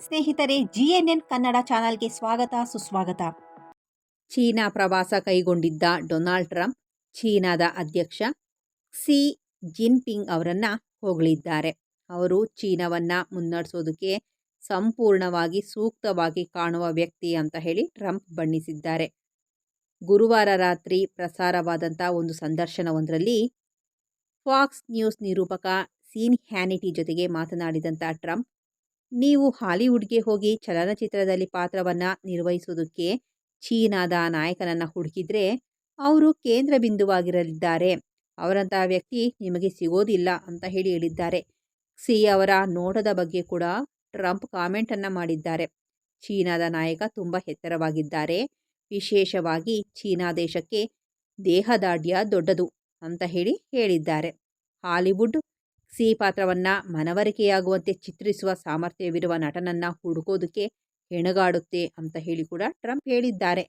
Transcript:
ಸ್ನೇಹಿತರೆ, ಜಿಎನ್ಎನ್ ಕನ್ನಡ ಚಾನಲ್ಗೆ ಸ್ವಾಗತ ಸುಸ್ವಾಗತ. ಚೀನಾ ಪ್ರವಾಸ ಕೈಗೊಂಡಿದ್ದ ಡೊನಾಲ್ಡ್ ಟ್ರಂಪ್ ಚೀನಾದ ಅಧ್ಯಕ್ಷ ಕ್ಸಿ ಜಿನ್ಪಿಂಗ್ ಅವರನ್ನು ಹೊಗಳಿದ್ದಾರೆ. ಅವರು ಚೀನಾವನ್ನು ಮುನ್ನಡೆಸೋದಕ್ಕೆ ಸಂಪೂರ್ಣವಾಗಿ ಸೂಕ್ತವಾಗಿ ಕಾಣುವ ವ್ಯಕ್ತಿ ಅಂತ ಹೇಳಿ ಟ್ರಂಪ್ ಬಣ್ಣಿಸಿದ್ದಾರೆ. ಗುರುವಾರ ರಾತ್ರಿ ಪ್ರಸಾರವಾದಂಥ ಒಂದು ಸಂದರ್ಶನವೊಂದರಲ್ಲಿ ಫಾಕ್ಸ್ ನ್ಯೂಸ್ ನಿರೂಪಕ ಸೀನ್ ಹ್ಯಾನಿಟಿ ಜೊತೆಗೆ ಮಾತನಾಡಿದಂಥ ಟ್ರಂಪ್, ನೀವು ಹಾಲಿವುಡ್ಗೆ ಹೋಗಿ ಚಲನಚಿತ್ರದಲ್ಲಿ ಪಾತ್ರವನ್ನು ನಿರ್ವಹಿಸೋದಕ್ಕೆ ಚೀನಾದ ನಾಯಕನನ್ನು ಹುಡುಕಿದ್ರೆ ಅವರು ಕೇಂದ್ರ ಬಿಂದುವಾಗಿರಲಿದ್ದಾರೆ. ಅವರಂತಹ ವ್ಯಕ್ತಿ ನಿಮಗೆ ಸಿಗೋದಿಲ್ಲ ಅಂತ ಹೇಳಿದ್ದಾರೆ. ಕ್ಸಿ ಅವರ ನೋಟದ ಬಗ್ಗೆ ಕೂಡ ಟ್ರಂಪ್ ಕಾಮೆಂಟನ್ನು ಮಾಡಿದ್ದಾರೆ. ಚೀನಾದ ನಾಯಕ ತುಂಬ ಎತ್ತರವಾಗಿದ್ದಾರೆ, ವಿಶೇಷವಾಗಿ ಚೀನಾ ದೇಶಕ್ಕೆ ದೇಹದಾಢ್ಯ ದೊಡ್ಡದು ಅಂತ ಹೇಳಿದ್ದಾರೆ. ಹಾಲಿವುಡ್ ಕ್ಸಿ ಪಾತ್ರವನ್ನು ಮನವರಿಕೆಯಾಗುವಂತೆ ಚಿತ್ರಿಸುವ ಸಾಮರ್ಥ್ಯವಿರುವ ನಟನನ್ನು ಹುಡುಕೋದಕ್ಕೆ ಹೆಣಗಾಡುತ್ತೆ ಅಂತ ಹೇಳಿ ಕೂಡ ಟ್ರಂಪ್ ಹೇಳಿದ್ದಾರೆ.